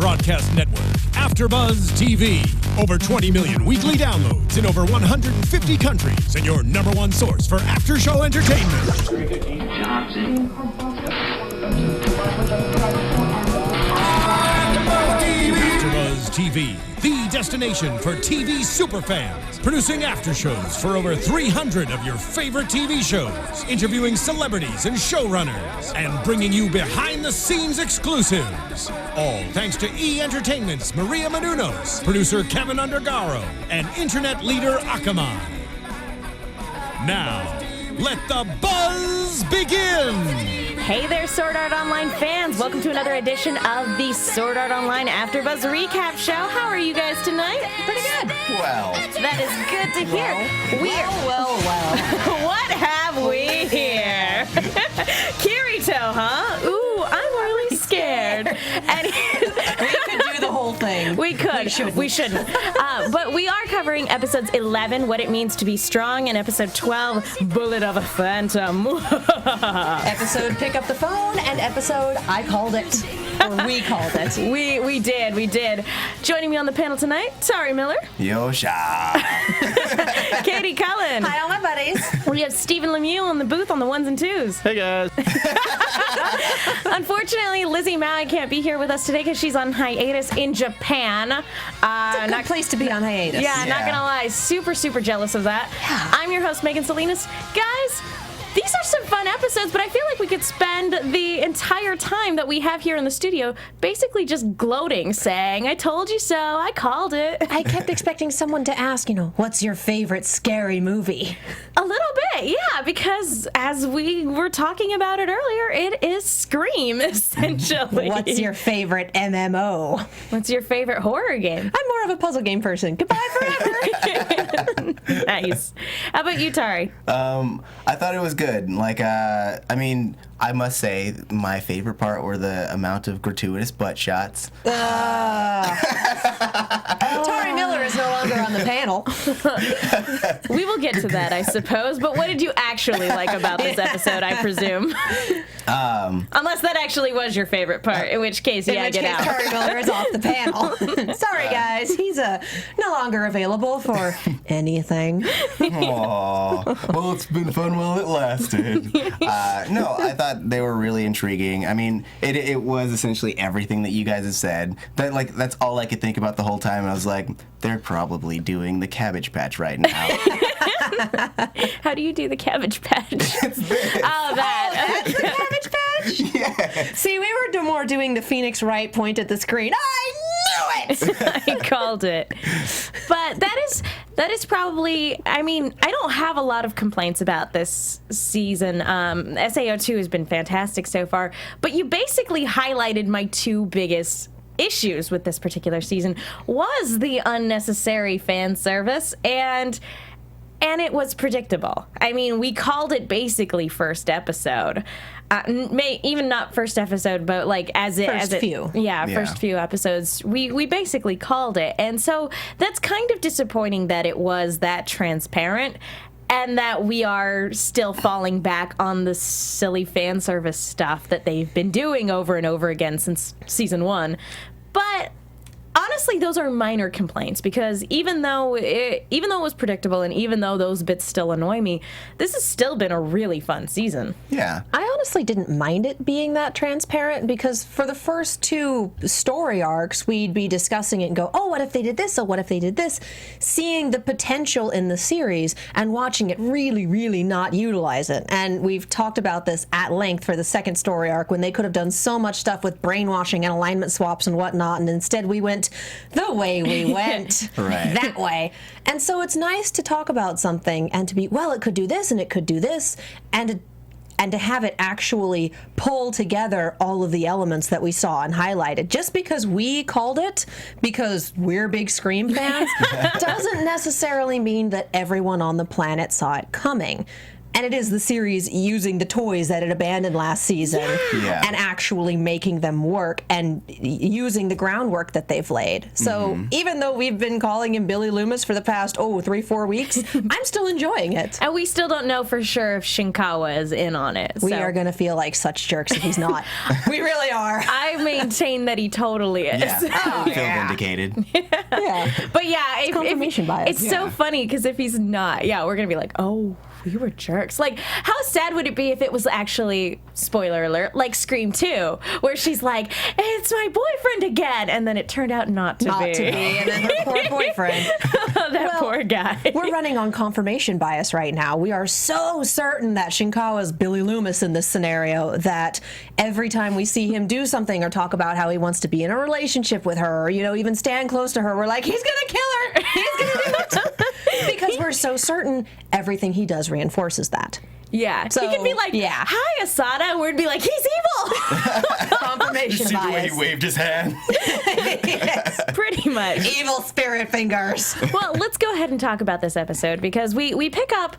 broadcast network, AFTERBUZZ TV. Over 20 million weekly downloads in over 150 countries, and your number one source for after-show entertainment. AFTERBUZZ TV, the destination for TV superfans. Producing aftershows for over 300 of your favorite TV shows. Interviewing celebrities and showrunners. And bringing you behind-the-scenes exclusives. All thanks to E! Entertainment's Maria Menounos, producer Kevin Undergaro, and internet leader Akamai. Now, let the buzz begin! Hey there, Sword Art Online fans. Welcome to another edition of the Sword Art Online AfterBuzz Recap Show. How are you guys tonight? Pretty good. Well. That is good to hear. Well. What have we here? Kirito, huh? Ooh, I'm really scared. And we could do the whole thing. We could. We shouldn't. But we are covering episodes 11, What It Means to Be Strong, and episode 12, Bullet of a Phantom. Episode Pick Up the Phone, and episode I Called It. Or we called it. We did. Joining me on the panel tonight, Tauri Miller. Yosha. Katie Cullen. Hi, all my buddies. We have Stephen Lemieux on the booth on the ones and twos. Hey, guys. Unfortunately, Lizzie Maui can't be here with us today because she's on hiatus in Japan. It's a good place to be on hiatus. Yeah, not gonna lie. Super jealous of that. Yeah. I'm your host, Megan Salinas. Guys, these are some fun episodes, but I feel like we could spend the entire time that we have here in the studio basically just gloating, saying, I told you so, I called it. I kept expecting someone to ask, what's your favorite scary movie? A little bit, yeah, because as we were talking about it earlier, it is Scream, essentially. What's your favorite MMO? What's your favorite horror game? I'm more of a puzzle game person. Goodbye forever. Nice. How about you, Tauri? I thought it was good. I must say my favorite part were the amount of gratuitous butt shots. Tauri Miller is no longer on the panel. We will get to that, I suppose. But what did you actually like about this episode, I presume? Unless that actually was your favorite part, in which case, get out. Tauri Miller is off the panel. Sorry, guys. He's no longer available for anything. Aww. Well, it's been fun while it lasted. No, I thought they were really intriguing. I mean, it was essentially everything that you guys have said. That's all I could think about the whole time. And I was like, they're probably doing the Cabbage Patch right now. How do you do the Cabbage Patch? It's this. Oh, that. That's the Cabbage Patch? Yeah. See, we were more doing the Phoenix Wright point at the screen. I knew it! I called it. But that is probably, I don't have a lot of complaints about this season. SAO2 has been fantastic so far, but you basically highlighted my two biggest issues with this particular season was the unnecessary fan service and it was predictable. I mean, we called it basically first episode. Even not first episode, but first few episodes. We basically called it. And so that's kind of disappointing that it was that transparent and that we are still falling back on the silly fan service stuff that they've been doing over and over again since season 1. But honestly, those are minor complaints because even though it was predictable and even though those bits still annoy me, this has still been a really fun season. Yeah. I honestly didn't mind it being that transparent because for the first 2 story arcs, we'd be discussing it and go, oh, what if they did this? Oh, what if they did this? Seeing the potential in the series and watching it really, really not utilize it. And we've talked about this at length for the second story arc when they could have done so much stuff with brainwashing and alignment swaps and whatnot, and instead we went the way we went, right. That way. And so it's nice to talk about something and to be, well, it could do this and it could do this, and to have it actually pull together all of the elements that we saw and highlighted. Just because we called it, because we're big Scream fans, doesn't necessarily mean that everyone on the planet saw it coming. And it is the series using the toys that it abandoned last season and actually making them work and using the groundwork that they've laid. So even though we've been calling him Billy Loomis for the past, 3-4 weeks, I'm still enjoying it. And we still don't know for sure if Shinkawa is in on it. We are going to feel like such jerks if he's not. We really are. I maintain that he totally is. Yeah, I feel vindicated. But yeah, it's confirmation bias. It's so funny because if he's not, we're going to be like, oh, we were jerks. Like, how sad would it be if it was actually, spoiler alert, like Scream 2, where she's like, it's my boyfriend again, and then it turned out not to be. And then her poor boyfriend. That poor guy. We're running on confirmation bias right now. We are so certain that Shinkawa's Billy Loomis in this scenario that every time we see him do something or talk about how he wants to be in a relationship with her or, even stand close to her, we're like, he's going to kill her. He's going to do it. Because we're so certain everything he does reinforces that. Yeah. So, he could be like, hi, Asada, and we'd be like, he's evil. Confirmation See bias. the way he waved his hand? Yes. Pretty much. Evil spirit fingers. Well, let's go ahead and talk about this episode because we pick up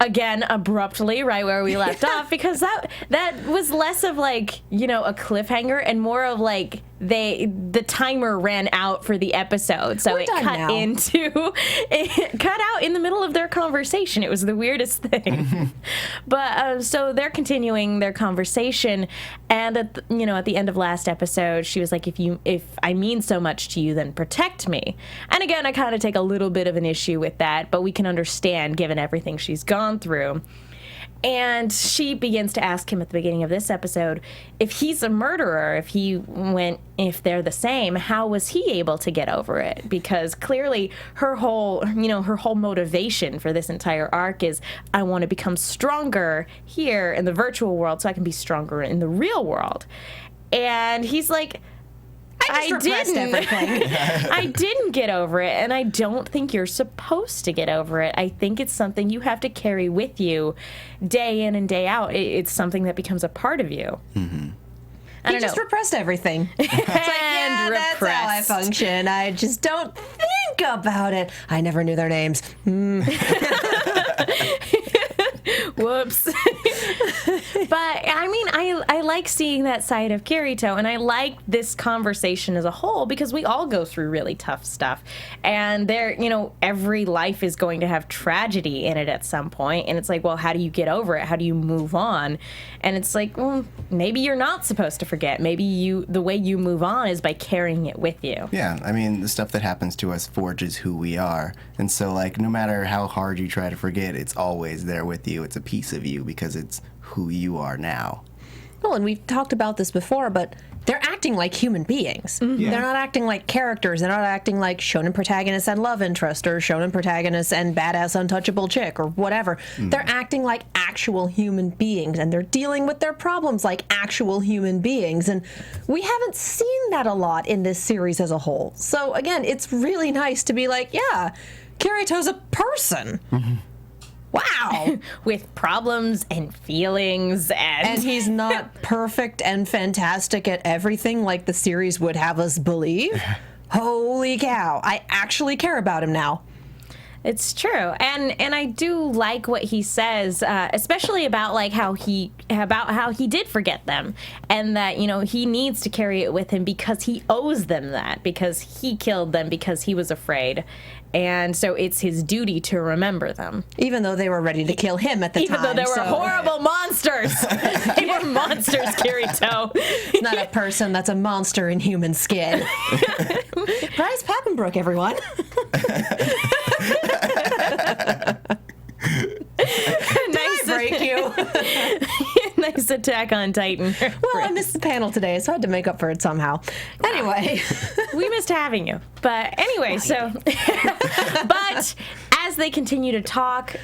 again abruptly right where we left off because that was less of like, a cliffhanger and more of like the timer ran out for the episode, so it cut out in the middle of their conversation. It was the weirdest thing. But so they're continuing their conversation, and at the end of last episode, she was like, if I mean so much to you, then protect me. And again, I kind of take a little bit of an issue with that, but we can understand given everything she's gone through. And she begins to ask him at the beginning of this episode if he's a murderer, if they're the same, how was he able to get over it? Because clearly her whole motivation for this entire arc is I want to become stronger here in the virtual world so I can be stronger in the real world. And he's like, I didn't get over it, and I don't think you're supposed to get over it. I think it's something you have to carry with you day in and day out. It's something that becomes a part of you. Mm-hmm. He just repressed everything. It's like, that's how I function. I just don't think about it. I never knew their names. Whoops. But I mean, I like seeing that side of Kirito, and I like this conversation as a whole because we all go through really tough stuff, and every life is going to have tragedy in it at some point, and it's like, well, how do you get over it? How do you move on? And it's like, well, maybe you're not supposed to forget. Maybe the way you move on is by carrying it with you. Yeah, I mean, the stuff that happens to us forges who we are, and so like no matter how hard you try to forget, it's always there with you. It's a piece of you because it's who you are now. Well, and we've talked about this before, but they're acting like human beings. Mm-hmm. Yeah. They're not acting like characters. They're not acting like shonen protagonist and love interest or shonen protagonist and badass untouchable chick or whatever. Mm. They're acting like actual human beings, and they're dealing with their problems like actual human beings. And we haven't seen that a lot in this series as a whole. So again, it's really nice to be like, yeah, Kirito's a person. Mm-hmm. Wow. With problems and feelings and he's not perfect and fantastic at everything like the series would have us believe. Holy cow. I actually care about him now. It's true, and I do like what he says, especially about like how he did forget them, and that he needs to carry it with him because he owes them that, because he killed them because he was afraid, and so it's his duty to remember them. Even though they were ready to kill him at the time. Even though they were horrible monsters. They were monsters, Kirito. It's not a person, that's a monster in human skin. Bryce Papenbrook, everyone. Nice break you. Nice attack on Titan. Well, I missed the panel today, so I had to make up for it somehow. Anyway. We missed having you. But anyway, right. So... But as they continue to talk...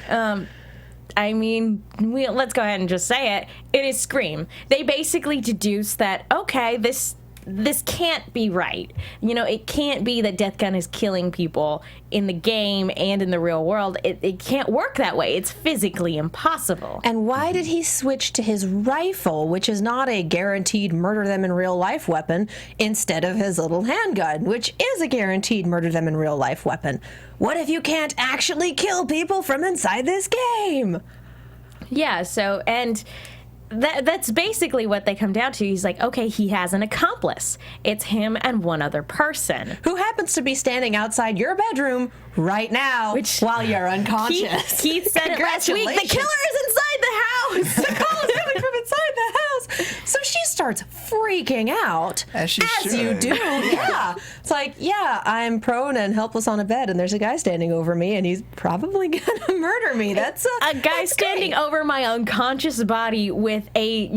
I mean, let's go ahead and just say it. It is Scream. They basically deduce that, okay, this can't be right. It can't be that Death Gun is killing people in the game and in the real world. It can't work that way. It's physically impossible. And why did he switch to his rifle, which is not a guaranteed murder them in real life weapon, instead of his little handgun, which is a guaranteed murder them in real life weapon? What if you can't actually kill people from inside this game? Yeah, so, and that's basically what they come down to. He's like, okay, he has an accomplice. It's him and one other person. Who happens to be standing outside your bedroom right now while you're unconscious. Keith said it last week. The killer is inside the house. The call is coming from inside the house. So she starts freaking out. As you do. Yeah. It's like, yeah, I'm prone and helpless on a bed, and there's a guy standing over me, and he's probably going to murder me. That's a guy standing over my unconscious body with a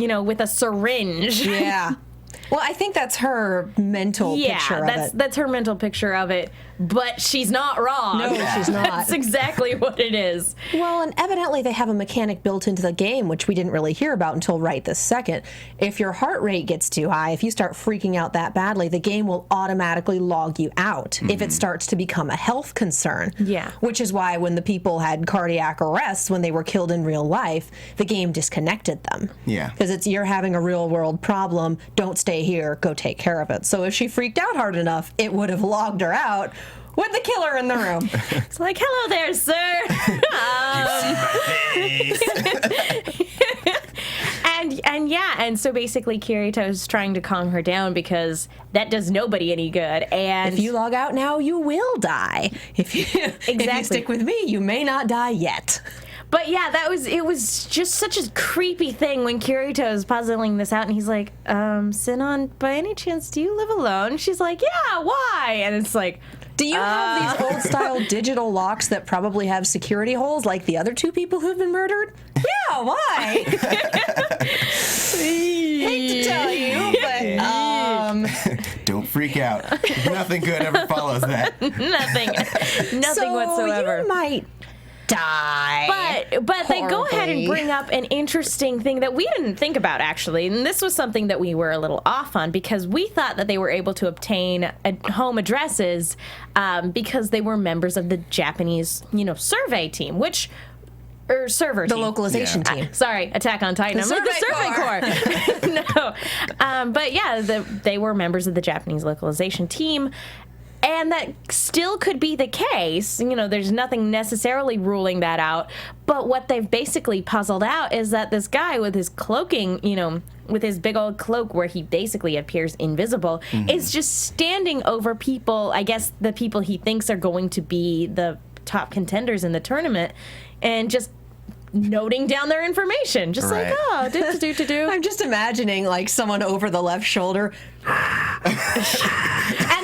syringe. Yeah. Well, I think that's her mental picture of it. Yeah, that's her mental picture of it. But she's not wrong. No, she's not. That's exactly what it is. Well, and evidently they have a mechanic built into the game, which we didn't really hear about until right this second. If your heart rate gets too high, if you start freaking out that badly, the game will automatically log you out if it starts to become a health concern. Yeah. Which is why when the people had cardiac arrests when they were killed in real life, the game disconnected them. Yeah. Because you're having a real world problem, don't stay here, go take care of it. So if she freaked out hard enough, it would have logged her out with the killer in the room. It's like, hello there, sir. And so basically Kirito's trying to calm her down because that does nobody any good. And if you log out now, you will die. If you stick with me, you may not die yet. But yeah, it was just such a creepy thing when Kirito is puzzling this out, and he's like, Sinon, by any chance, do you live alone? She's like, yeah, why? And it's like, do you have these old-style digital locks that probably have security holes like the other two people who've been murdered? Yeah, why? Hate to tell you, but don't freak out. Nothing good ever follows that. Nothing so whatsoever. You might die. But they go ahead and bring up an interesting thing that we didn't think about, actually. And this was something that we were a little off on because we thought that they were able to obtain home addresses because they were members of the Japanese, survey team, or server team. The localization team. Sorry, Attack on Titan. I'm like, the Survey Corps. No. But yeah, they were members of the Japanese localization team. And that still could be the case. There's nothing necessarily ruling that out. But what they've basically puzzled out is that this guy with his cloaking, with his big old cloak where he basically appears invisible, is just standing over people, I guess the people he thinks are going to be the top contenders in the tournament, and just noting down their information, just right. like, do. I'm just imagining like someone over the left shoulder, and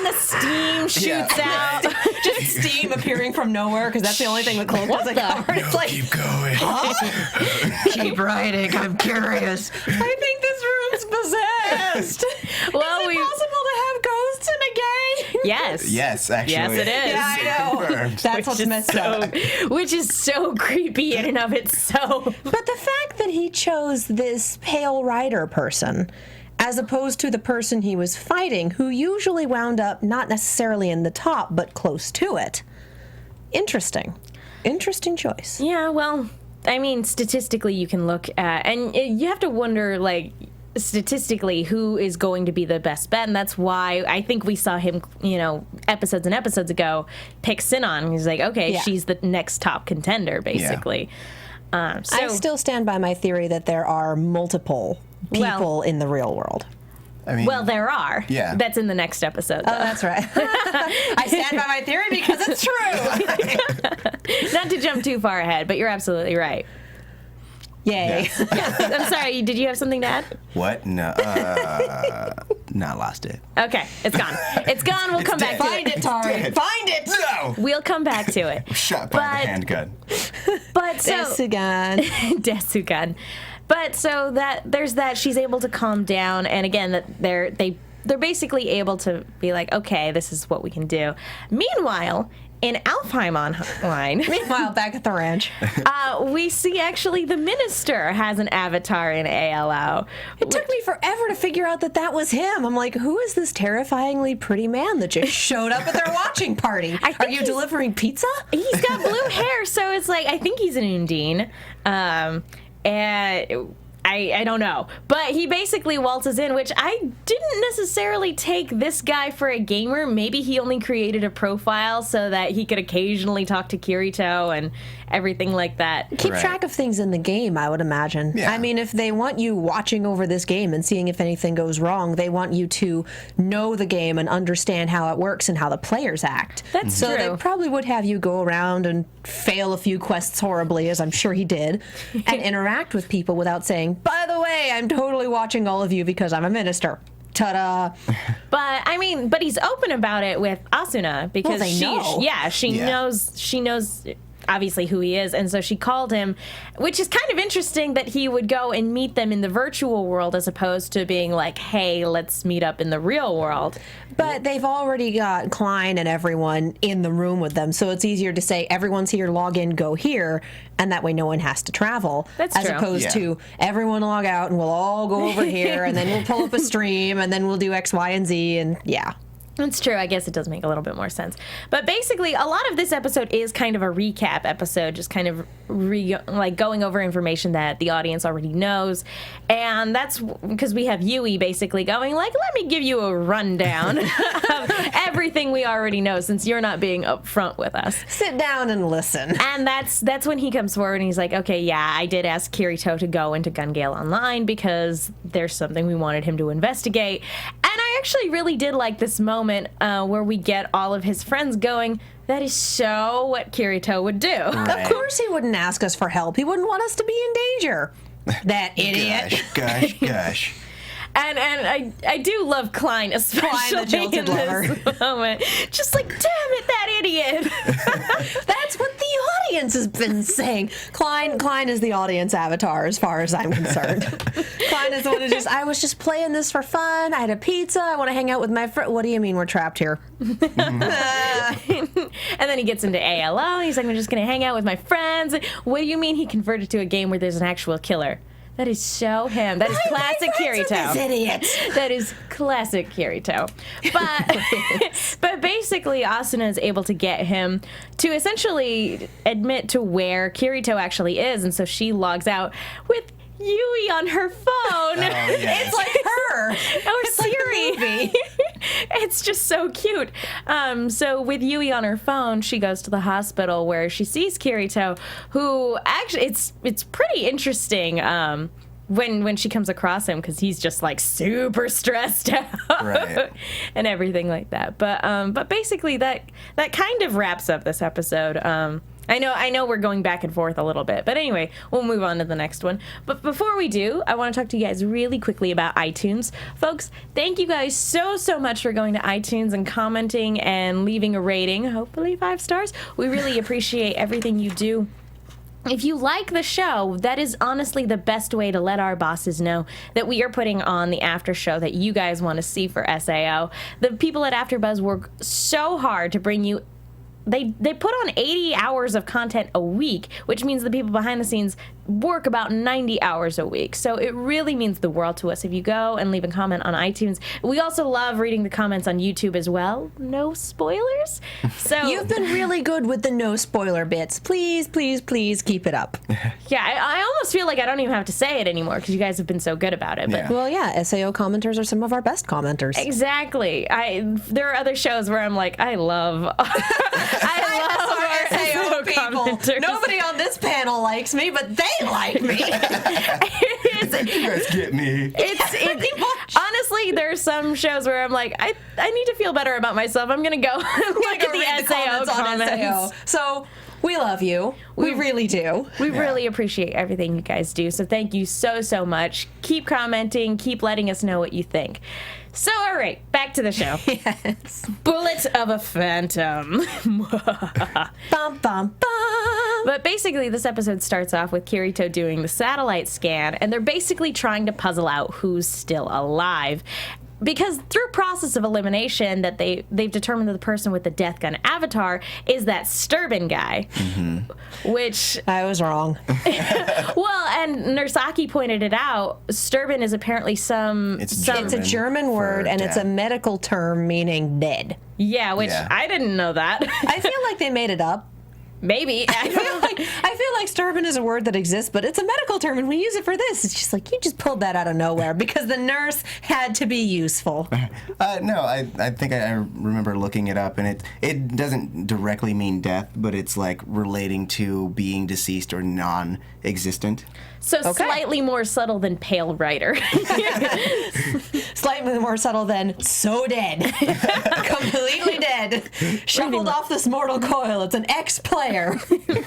the steam shoots out. Just steam appearing from nowhere because that's the only thing the cloak doesn't cover. It's like, keep going. Keep writing. I'm curious. I think this room's possessed. Well, is it possible to have ghosts in a game? Yes. Yes, actually. Yes, it is. Yeah, I know. Confirmed. That's what's messed up. Which is so creepy in and of itself. But the fact that he chose this pale rider person as opposed to the person he was fighting, who usually wound up not necessarily in the top, but close to it. Interesting. Interesting choice. Yeah, well, I mean, statistically you can look at, and you have to wonder, like, statistically who is going to be the best bet, and that's why I think we saw him, episodes and episodes ago, pick Sinon. He's like, okay, she's the next top contender, basically. Yeah. I still stand by my theory that there are multiple people in the real world. I mean, well, there are. Yeah. That's in the next episode, though. Oh, that's right. I stand by my theory because it's true. Not to jump too far ahead, but you're absolutely right. Yay. Yeah. I'm sorry, did you have something to add? What? No. Not lost it. Okay, it's gone. It's gone. We'll come back to Find it, Tauri. Find it. No. We'll come back to it. Shot by the handgun. But so Desugan. Desugan. But so there's that she's able to calm down, and again that they're basically able to be like, okay, this is what we can do. Meanwhile, in Alfheim Online, Meanwhile, back at the ranch, we see actually the minister has an avatar in ALO. it took me forever to figure out that was him. I'm like, who is this terrifyingly pretty man that just showed up at their watching party? Are you delivering pizza? He's got blue hair, so it's like, I think he's an Undine. And I don't know. But he basically waltzes in, which I didn't necessarily take this guy for a gamer. Maybe he only created a profile so that he could occasionally talk to Kirito everything like that. Keep track of things in the game, I would imagine. Yeah. I mean, if they want you watching over this game and seeing if anything goes wrong, they want you to know the game and understand how it works and how the players act. That's so true. they probably would have you go around and fail a few quests horribly, as I'm sure he did, and interact with people without saying, by the way, I'm totally watching all of you because I'm a minister. Ta-da! But he's open about it with Asuna because they know. she knows obviously who he is, and so she called him, which is kind of interesting that he would go and meet them in the virtual world as opposed to being like, hey, let's meet up in the real world. But they've already got Klein and everyone in the room with them, so it's easier to say everyone's here, log in, go here, and that way no one has to travel. That's as true. opposed to everyone log out and we'll all go over here, and then we'll pull up a stream, and then we'll do X, Y, and Z, and yeah. That's true. I guess it does make a little bit more sense. But basically, a lot of this episode is kind of a recap episode, just kind of going over information that the audience already knows. And that's because we have Yui basically going like, let me give you a rundown of everything we already know since you're not being upfront with us. Sit down and listen. And that's when he comes forward and he's like, okay, yeah, I did ask Kirito to go into Gun Gale Online because there's something we wanted him to investigate. And I actually really did like this moment where we get all of his friends going, that is so what Kirito would do. Right. Of course he wouldn't ask us for help. He wouldn't want us to be in danger. That idiot. Gosh. And I do love Klein, especially the jilted in this moment. Just like, damn it, that idiot. That's what the audience has been saying. Klein is the audience avatar as far as I'm concerned. Klein is the one who I was just playing this for fun. I had a pizza. I want to hang out with my friend. What do you mean we're trapped here? And then he gets into ALO, and he's like, I'm just going to hang out with my friends. What do you mean he converted to a game where there's an actual killer? That is so him. That is classic Kirito. Idiot. That is classic Kirito. But basically, Asuna is able to get him to essentially admit to where Kirito actually is, and so she logs out with Yui on her phone. Oh, yes. It's like her. Or Siri. It's just so cute. So with Yui on her phone, she goes to the hospital where she sees Kirito, who actually, it's pretty interesting when she comes across him because he's just like super stressed out Right. and everything like that. But basically that kind of wraps up this episode. I know we're going back and forth a little bit, but anyway, we'll move on to the next one. But before we do, I want to talk to you guys really quickly about iTunes. Folks, thank you guys so much for going to iTunes and commenting and leaving a rating, hopefully 5 stars. We really appreciate everything you do. If you like the show, that is honestly the best way to let our bosses know that we are putting on the after show that you guys want to see for SAO. The people at AfterBuzz work so hard to bring you. They put on 80 hours of content a week, which means the people behind the scenes work about 90 hours a week. So it really means the world to us if you go and leave a comment on iTunes. We also love reading the comments on YouTube as well. No spoilers. So You've been really good with the no spoiler bits. Please keep it up. yeah, I almost feel like I don't even have to say it anymore because you guys have been so good about it. But Yeah. Well, yeah, SAO commenters are some of our best commenters. exactly. There are other shows where I'm like, I love our SAO commenters. Nobody on this panel likes me, but they like me. You guys get me. It's honestly, there's some shows where I'm like, I need to feel better about myself. I'm gonna go look at the SAO comments. So we love you. We really do. We really appreciate everything you guys do. So thank you so much. Keep commenting. Keep letting us know what you think. So, all right, back to the show. Yes. Bullet of a Phantom. Bum, bum, bum. But basically, this episode starts off with Kirito doing the satellite scan, and they're basically trying to puzzle out who's still alive. Because through process of elimination, that they've determined that the person with the death gun avatar is that Sturban guy, which I was wrong. well, and Nursaki pointed it out. Sturban is apparently It's German. It's a German word, for and it's a death. medical term meaning dead. yeah, which Yeah. I didn't know that. I feel like they made it up. Maybe. I feel like Sturban is a word that exists, but it's a medical term, and we use it for this. It's just like, you just pulled that out of nowhere because the nurse had to be useful. No, I think I remember looking it up, and it doesn't directly mean death, but it's like relating to being deceased or non-existent. So slightly more subtle than pale rider. Slightly more subtle than so dead. Completely dead. Shuffled off this mortal coil. It's an ex-player.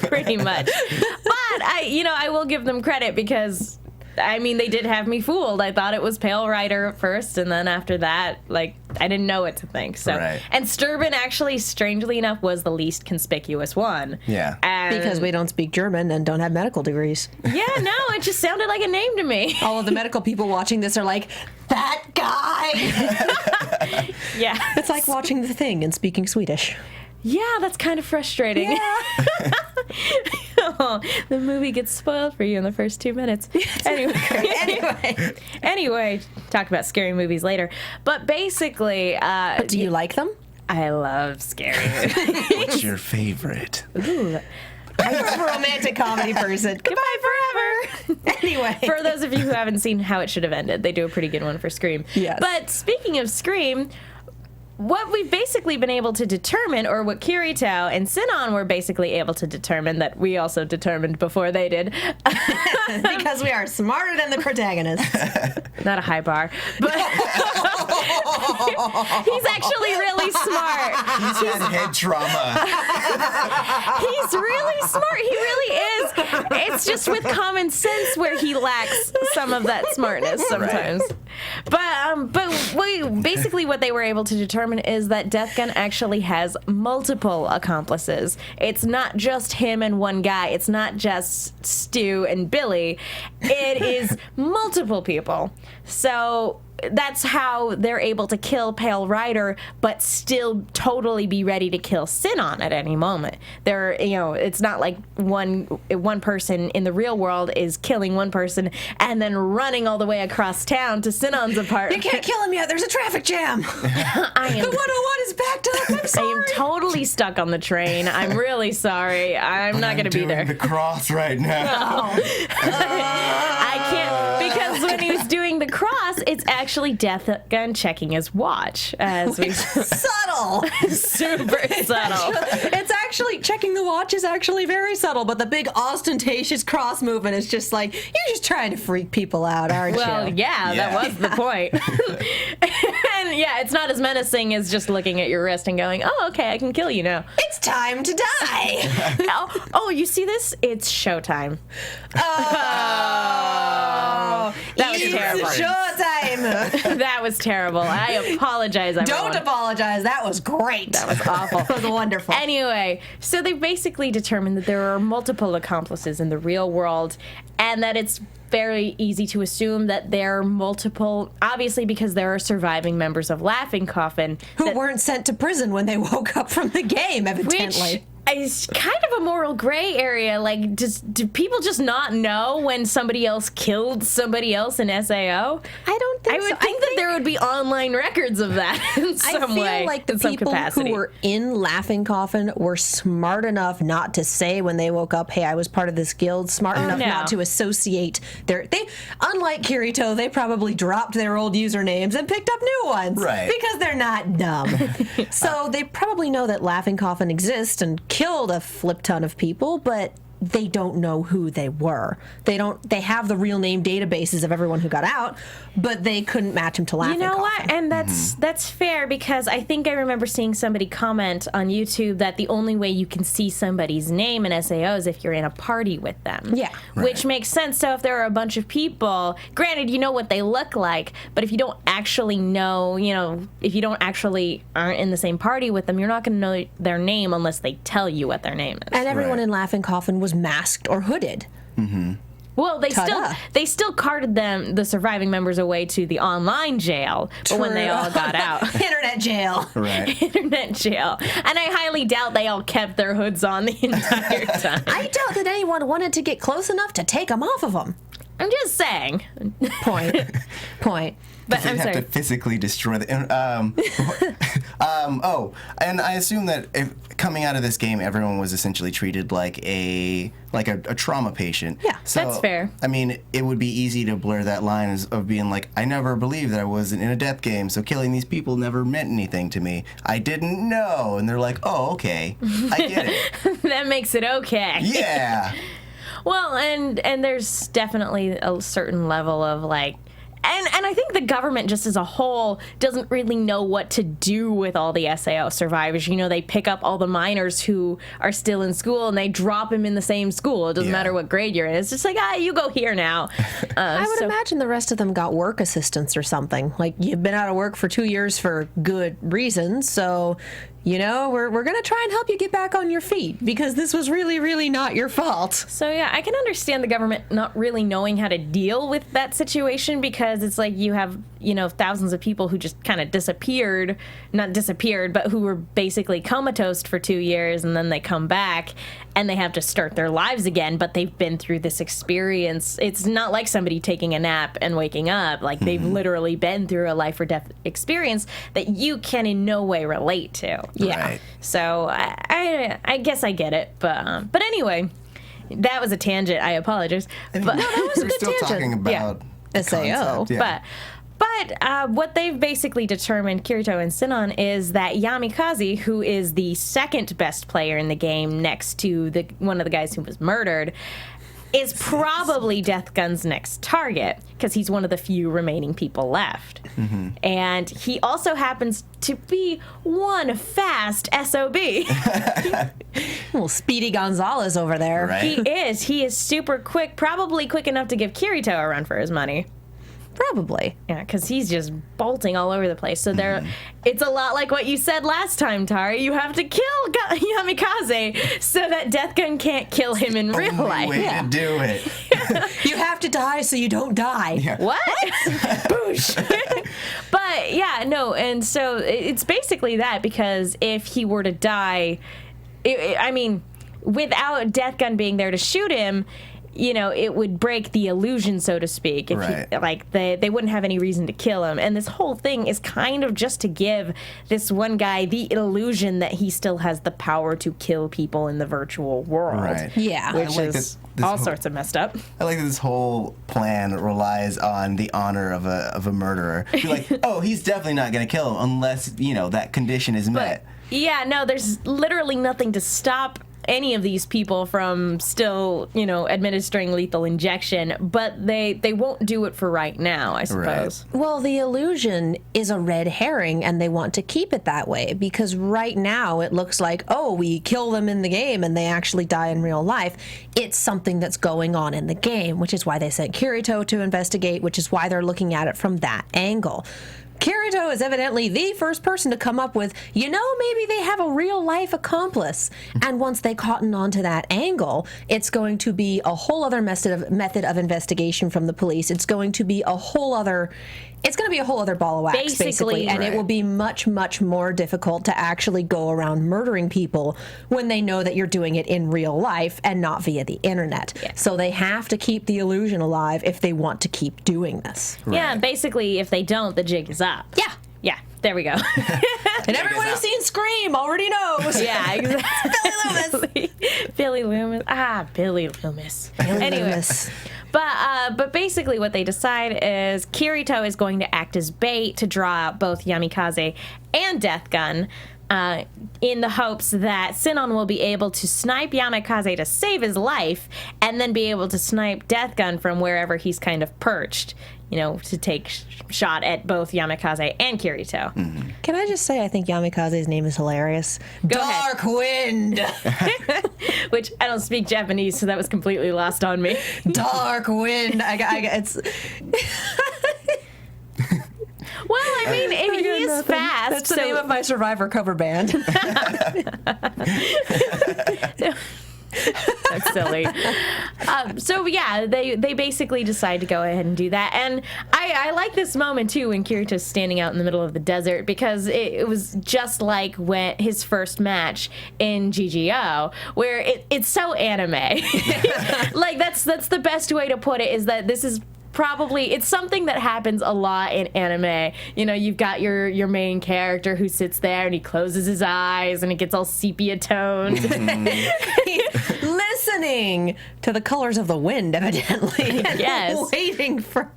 Pretty much. But I will give them credit because they did have me fooled. I thought it was Pale Rider at first, and then after that, I didn't know what to think. So, right. And Sturban actually, strangely enough, was the least conspicuous one. Yeah. Because we don't speak German and don't have medical degrees. Yeah, no, it just sounded like a name to me. All of the medical people watching this are like, that guy! Yeah. It's like watching The Thing and speaking Swedish. Yeah, that's kind of frustrating. Yeah. The movie gets spoiled for you in the first 2 minutes. Anyway, talk about scary movies later. But basically... But do you like them? I love scary movies. What's your favorite? Ooh. I'm a romantic comedy person. Goodbye forever. Anyway. For those of you who haven't seen How It Should Have Ended, they do a pretty good one for Scream. Yes. But speaking of Scream... What we've basically been able to determine, or what Kirito and Sinon were basically able to determine, that we also determined before they did. Because we are smarter than the protagonists. Not a high bar, but he's actually really smart. He's had head trauma. He's really smart. He really is. It's just with common sense where he lacks some of that smartness sometimes. Right. But basically what they were able to determine is that Death Gun actually has multiple accomplices. It's not just him and one guy. It's not just Stu and Billy. It is multiple people. So that's how they're able to kill Pale Rider, but still totally be ready to kill Sinon at any moment. It's not like one person in the real world is killing one person and then running all the way across town to Sinon's apartment. You can't kill him yet. There's a traffic jam. The 101 is backed up. I'm sorry. I am totally stuck on the train. I'm really sorry. I'm not going to be there. I'm doing the cross right now. I can't, because when he was doing the cross, it's actually Death Gun checking his watch. Subtle. Super subtle. It's actually, checking the watch is actually very subtle, but the big ostentatious cross movement is just like, you're just trying to freak people out, aren't you? Well, yeah, that was the point. And yeah, it's not as menacing as just looking at your wrist and going, oh, okay, I can kill you now. It's time to die. Oh, you see this? It's showtime. Oh, that was terrible. Showtime. That was terrible. I apologize, everyone. Don't apologize. That was great. That was awful. That was wonderful. Anyway, so they basically determined that there are multiple accomplices in the real world, and that it's very easy to assume that there are multiple, obviously because there are surviving members of Laughing Coffin who weren't sent to prison when they woke up from the game, evidently. Which is kind of a moral gray area. Like, do people just not know when somebody else killed somebody else in SAO? I don't think so. I would think that there would be online records of that in some way. I feel like the people who were in Laughing Coffin were smart enough not to say when they woke up, hey, I was part of this guild, smart enough not to associate unlike Kirito, they probably dropped their old usernames and picked up new ones. Right. Because they're not dumb. So they probably know that Laughing Coffin exists and killed a flip ton of people, but they don't know who they were. They have the real name databases of everyone who got out, but they couldn't match him to Laughing Coffin. What? And that's fair, because I think I remember seeing somebody comment on YouTube that the only way you can see somebody's name in SAO is if you're in a party with them. Yeah. Which makes sense. So if there are a bunch of people, granted you know what they look like, but if you don't actually know, if you don't actually aren't in the same party with them, you're not going to know their name unless they tell you what their name is. And everyone in Laughing Coffin was masked or hooded. Mm-hmm. Well, they still carted the surviving members away to the online jail, but when they all got out, internet jail, right? Internet jail, and I highly doubt they all kept their hoods on the entire time. I doubt that anyone wanted to get close enough to take them off of them. I'm just saying. Point. But They'd I'm have sorry. to physically destroy the. Oh, and I assume that if coming out of this game, everyone was essentially treated like a trauma patient. Yeah, so, that's fair. I mean, it would be easy to blur that line of being like, I never believed that I wasn't in a death game, so killing these people never meant anything to me. I didn't know, and they're like, oh, okay, I get it. That makes it okay. Yeah. Well, and there's definitely a certain level of like, and I think the government just as a whole doesn't really know what to do with all the SAO survivors. You know, they pick up all the minors who are still in school and they drop them in the same school. It doesn't matter what grade you're in. It's just like, you go here now. I would imagine the rest of them got work assistance or something. Like, you've been out of work for 2 years for good reasons, so, you know, we're going to try and help you get back on your feet because this was really, really not your fault. So, yeah, I can understand the government not really knowing how to deal with that situation because it's like you have, you know, thousands of people who just kind of not disappeared, but who were basically comatose for 2 years and then they come back and they have to start their lives again, but they've been through this experience. It's not like somebody taking a nap and waking up. Like, they've literally been through a life or death experience that you can in no way relate to. Yeah. Right. So I guess I get it, but anyway, that was a tangent. I apologize. I mean, But that was a we're good still tangent. talking about the SAO, concept, yeah. But what they've basically determined, Kirito and Sinon, is that Yamikaze, who is the second best player in the game next to one of the guys who was murdered, is probably Death Gun's next target because he's one of the few remaining people left. Mm-hmm. And he also happens to be one fast SOB. Little Speedy Gonzalez over there. Right. He is super quick, probably quick enough to give Kirito a run for his money. Probably. Yeah, because he's just bolting all over the place. So it's a lot like what you said last time, Tauri. You have to kill Yamikaze so that Death Gun can't kill him in real Only life. way to do it. You have to die so you don't die. Yeah. What? Boosh. But yeah, no, and so it's basically that because if he were to die, I mean, without Death Gun being there to shoot him, you know, it would break the illusion, so to speak. If Right. they wouldn't have any reason to kill him. And this whole thing is kind of just to give this one guy the illusion that he still has the power to kill people in the virtual world. Right. Yeah. Which I like is this all whole- sorts of messed up. I like that this whole plan relies on the honor of a murderer. Be like, oh, he's definitely not going to kill him unless, you know, that condition is met. Yeah, no, there's literally nothing to stop any of these people from still, you know, administering lethal injection, but they won't do it for right now, I suppose. Well, the illusion is a red herring, and they want to keep it that way because right now it looks like, oh, we kill them in the game and they actually die in real life. It's something that's going on in the game, which is why they sent Kirito to investigate, which is why they're looking at it from that angle. Kirito is evidently the first person to come up with, you know, maybe they have a real life accomplice. And once they cotton onto that angle, it's going to be a whole other method of investigation from the police. It's going to be a whole other ball of wax, basically. And it will be much, much more difficult to actually go around murdering people when they know that you're doing it in real life and not via the internet. Yeah. So they have to keep the illusion alive if they want to keep doing this. Yeah, basically, if they don't, the jig is up. Yeah. Yeah, there we go. And everyone who's seen Scream already knows. Yeah, exactly. Billy Loomis. Billy Loomis. Anyways. But basically what they decide is Kirito is going to act as bait to draw out both Yamikaze and Death Gun in the hopes that Sinon will be able to snipe Yamikaze to save his life and then be able to snipe Death Gun from wherever he's kind of perched, you know, to take shot at both Yamikaze and Kirito. Mm-hmm. Can I just say I think Yamikaze's name is hilarious? Go ahead. Dark Wind! Which I don't speak Japanese, so that was completely lost on me. Dark Wind! it's... Well, I mean, he is fast. That's the name of my Survivor cover band. That's silly. So yeah, they basically decide to go ahead and do that. And I like this moment too when Kirito's standing out in the middle of the desert, because it was just like when his first match in GGO, where it's so anime. Like that's the best way to put it, is that this is probably, it's something that happens a lot in anime. You know, you've got your main character who sits there and he closes his eyes and it gets all sepia toned. He's listening to the colors of the wind, evidently. And Yes. waiting for,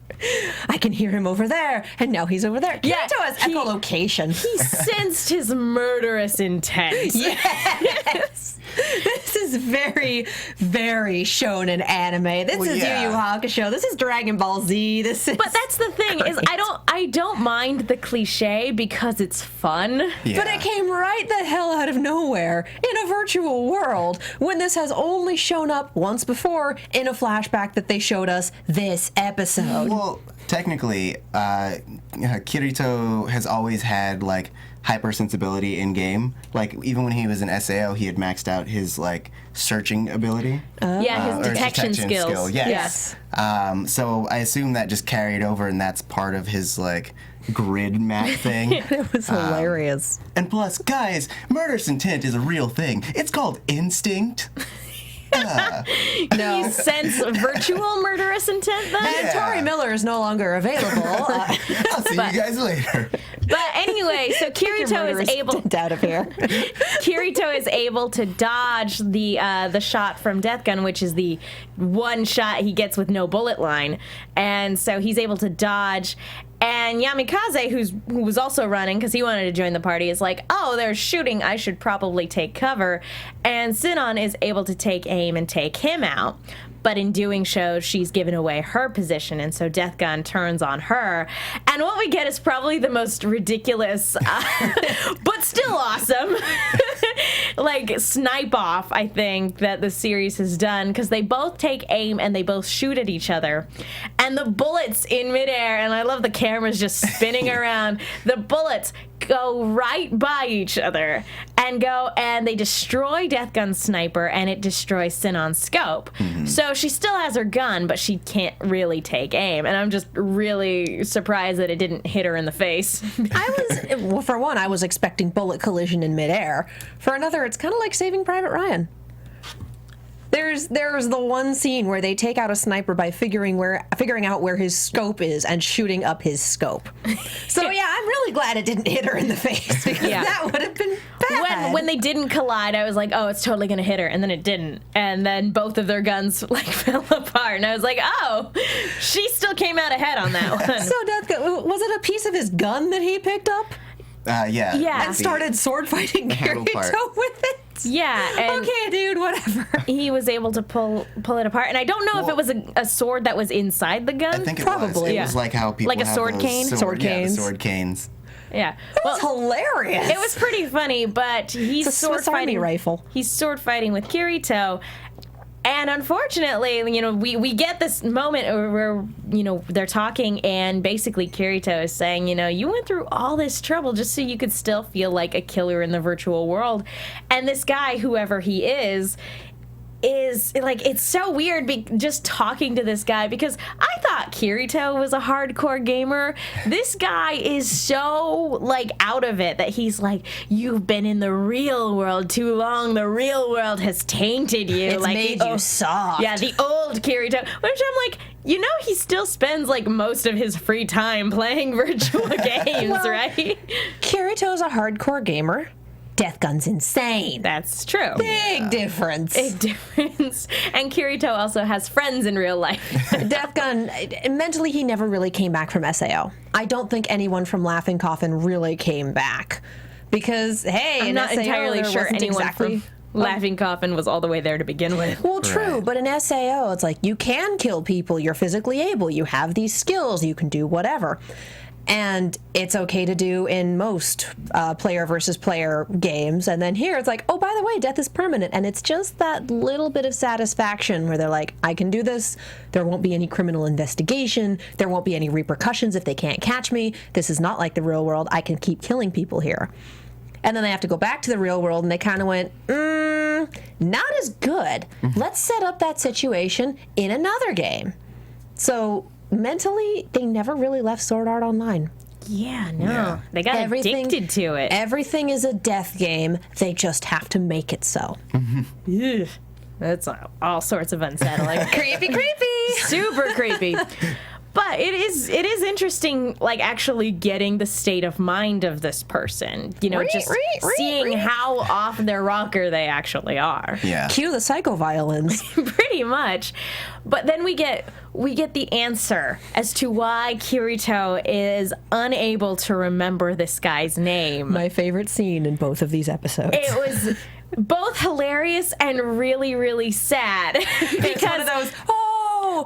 I can hear him over there, and now he's over there. Kirito has echolocation. He sensed his murderous intent. Yes. This is very, very shonen anime. This is Yu Yu Hakusho. This is Dragon Ball Z. This is. But that's the thing, is I don't mind the cliche because it's fun. Yeah. But it came right the hell out of nowhere in a virtual world, when this has only shown up once before in a flashback that they showed us this episode. Well, technically, Kirito has always had like hypersensibility in game. Like even when he was in SAO, he had maxed out his like searching ability. Yeah, his or detection skills. skill. Yes. Yes. So I assume that just carried over, and that's part of his like grid map thing. It was hilarious. And plus, guys, murderous intent is a real thing. It's called instinct. No. You sense virtual murderous intent then? And Tauri Miller is no longer available. I'll see you guys later. But anyway, so Kirito is able out of here. Kirito is able to dodge the shot from Death Gun, which is the one shot he gets with no bullet line, and so he's able to dodge. And Yamikaze, who was also running because he wanted to join the party, is like, oh, they're shooting, I should probably take cover. And Sinon is able to take aim and take him out. But in doing so, she's given away her position, and so Death Gun turns on her. And what we get is probably the most ridiculous, but still awesome, like snipe off, I think, that the series has done, because they both take aim and they both shoot at each other. And the bullets in midair, and I love the cameras just spinning around, the bullets go right by each other and they destroy Death Gun's sniper, and it destroys Sinon's scope. Mm-hmm. So she still has her gun, but she can't really take aim, and I'm just really surprised that it didn't hit her in the face. For one, I was expecting bullet collision in midair. For another, it's kind of like Saving Private Ryan. There's the one scene where they take out a sniper by figuring out where his scope is and shooting up his scope. So yeah, I'm really glad it didn't hit her in the face, because that would have been bad. When they didn't collide, I was like, oh, it's totally gonna hit her, and then it didn't, and then both of their guns like fell apart, and I was like, oh, she still came out ahead on that one. So Death Gun, was it a piece of his gun that he picked up? Yeah. And started sword fighting Kirito with it? Yeah. And okay, dude, whatever. He was able to pull it apart, and I don't know if it was a sword that was inside the gun. I think it Probably. was. It was like how people like a have sword those cane? Sword canes. Yeah, the sword canes. Yeah. It was hilarious. It was pretty funny, but he's It's a Swiss Army rifle. He's sword fighting with Kirito. And unfortunately, you know, we get this moment where, you know, they're talking, and basically Kirito is saying, you know, you went through all this trouble just so you could still feel like a killer in the virtual world. And this guy, whoever he is like, it's so weird just talking to this guy, because I thought Kirito was a hardcore gamer. This guy is so like out of it that he's like, you've been in the real world too long. The real world has tainted you. It's like, made you soft. Yeah, the old Kirito. Which I'm like, you know, he still spends like most of his free time playing virtual games, right? Kirito's a hardcore gamer. Death Gun's insane. That's true. Big difference. Big difference. And Kirito also has friends in real life. Death Gun, mentally, he never really came back from SAO. I don't think anyone from Laughing Coffin really came back. Because, hey, I'm in not SAO, entirely there sure wasn't anyone exactly... from Laughing Coffin was all the way there to begin with. Well, true, Right. but in SAO, it's like, you can kill people, you're physically able, you have these skills, you can do whatever. And it's okay to do in most player versus player games. And then here it's like, oh, by the way, death is permanent. And it's just that little bit of satisfaction where they're like, I can do this. There won't be any criminal investigation. There won't be any repercussions if they can't catch me. This is not like the real world. I can keep killing people here. And then they have to go back to the real world, and they kind of went, not as good. Let's set up that situation in another game. So mentally, they never really left Sword Art Online. Yeah, no. They got addicted to it. Everything is a death game. They just have to make it so. Ugh. That's all sorts of unsettling. Creepy. Super creepy. But it is interesting, like, actually getting the state of mind of this person. You know, seeing how off their rocker they actually are. Yeah. Cue the psycho violins. Pretty much. But then we get the answer as to why Kirito is unable to remember this guy's name. My favorite scene in both of these episodes. It was both hilarious and really, really sad. It's one of those,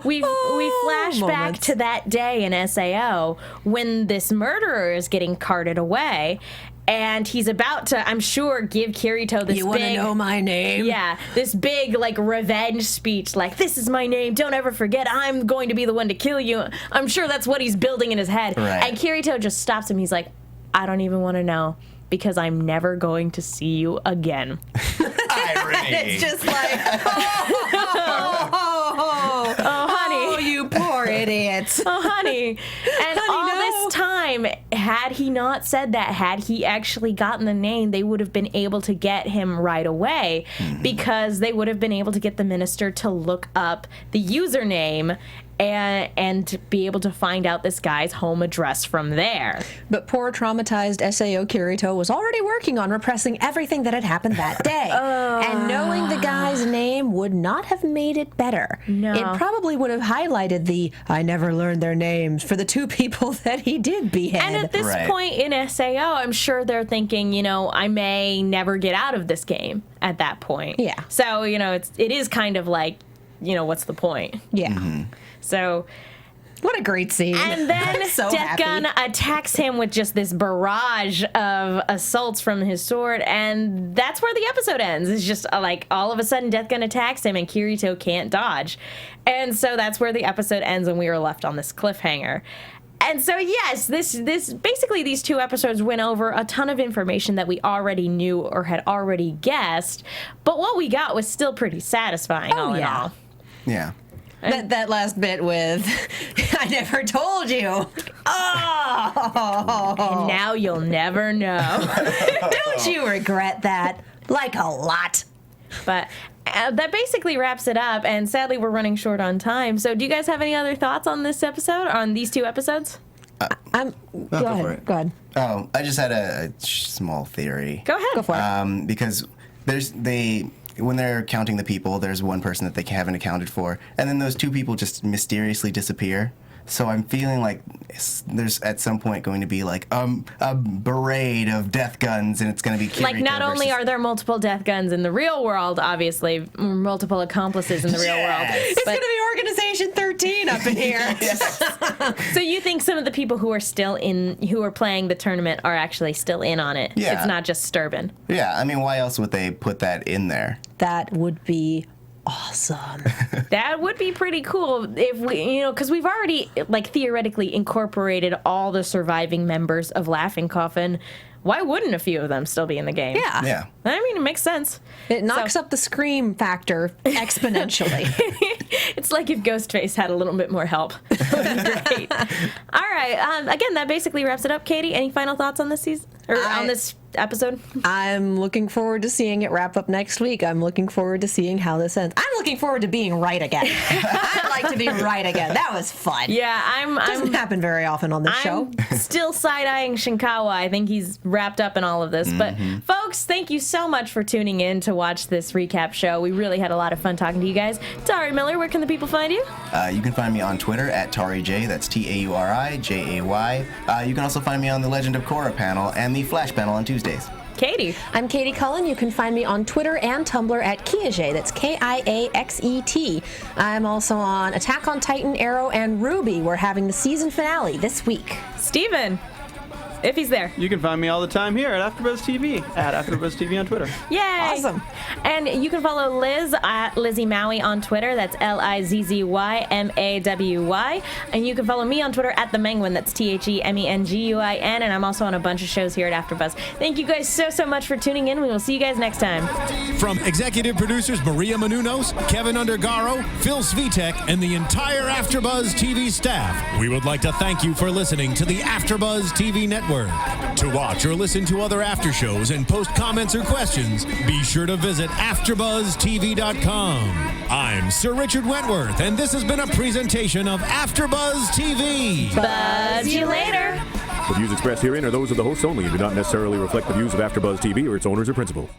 we flash back moments. to that day in SAO when this murderer is getting carted away, and he's about to, I'm sure, give Kirito this you want to know my name? Yeah, this big, like, revenge speech, like, this is my name, don't ever forget, I'm going to be the one to kill you. I'm sure that's what he's building in his head. Right. And Kirito just stops him. He's like, I don't even want to know, because I'm never going to see you again. Irony. It's just like, honey, you poor idiot. Oh, honey. And all this time, had he not said that, had he actually gotten the name, they would have been able to get him right away, because they would have been able to get the minister to look up the username and be able to find out this guy's home address from there. But poor traumatized SAO Kirito was already working on repressing everything that had happened that day. And knowing the guy's name would not have made it better. No. It probably would have highlighted the I never learned their names for the two people that he did behead. And at this Right. point in SAO, I'm sure they're thinking, you know, I may never get out of this game at that point. Yeah. So, you know, it is kind of like, you know, what's the point? Yeah. So, What a great scene. and then I'm so Death happy. Gun attacks him with just this barrage of assaults from his sword, and that's where the episode ends. It's just like all of a sudden Death Gun attacks him and Kirito can't dodge. And so that's where the episode ends, and we are left on this cliffhanger. And so, yes, this basically these two episodes went over a ton of information that we already knew or had already guessed, but what we got was still pretty satisfying all in all. Yeah. That last bit with, I never told you. Oh! And now you'll never know. Don't you regret that? Like a lot. But that basically wraps it up, and sadly we're running short on time. So do you guys have any other thoughts on this episode, on these two episodes? Go for ahead. it. Go ahead. Oh, I just had a small theory. Go ahead. Go for it. Because when they're counting the people, there's one person that they haven't accounted for, and then those two people just mysteriously disappear. So I'm feeling like there's at some point going to be like a parade of death guns, and it's going to be Kirito Like, not only versus- are there multiple death guns in the real world, obviously, multiple accomplices in the real world. Yes. It's going to be Organization 13 up in here. So you think some of the people who are who are playing the tournament are actually still in on it? Yeah. It's not just Sturban. Yeah, I mean, why else would they put that in there? That would be awesome. That would be pretty cool if we, because we've already, like, theoretically incorporated all the surviving members of Laughing Coffin. Why wouldn't a few of them still be in the game? Yeah. Yeah. I mean, it makes sense. It knocks up the scream factor exponentially. It's like if Ghostface had a little bit more help. That would be great. All right. Again, that basically wraps it up. Katie, any final thoughts on this season or on this episode? I'm looking forward to seeing it wrap up next week. I'm looking forward to seeing how this ends. I'm looking forward to being right again. I'd like to be right again. That was fun. Yeah, Doesn't happen very often on this show. I'm still side-eyeing Shinkawa. I think he's wrapped up in all of this. But folks, thank you so much for tuning in to watch this recap show. We really had a lot of fun talking to you guys. Tauri Miller, where can the people find you? You can find me on Twitter at TauriJ. That's TauriJay. You can also find me on the Legend of Korra panel and the Flash panel on Tuesdays. Katie. I'm Katie Cullen. You can find me on Twitter and Tumblr at Kiaxet. That's Kiaxet. I'm also on Attack on Titan, Arrow, and Ruby. We're having the season finale this week. Steven. if he's there. You can find me all the time here at AfterBuzz TV, at AfterBuzz TV on Twitter. Yay! Awesome. And you can follow Liz at Lizzie Maui on Twitter. That's LIZZYMAWY. And you can follow me on Twitter at The Menguin. That's TheMenguin. And I'm also on a bunch of shows here at AfterBuzz. Thank you guys so much for tuning in. We will see you guys next time. From executive producers Maria Menounos, Kevin Undergaro, Phil Svitek, and the entire AfterBuzz TV staff, we would like to thank you for listening to the AfterBuzz TV network. To watch or listen to other after shows and post comments or questions, be sure to visit AfterBuzzTV.com. I'm Sir Richard Wentworth, and this has been a presentation of AfterBuzz TV. Buzz you later. The views expressed herein are those of the hosts only and do not necessarily reflect the views of AfterBuzz TV or its owners or principals.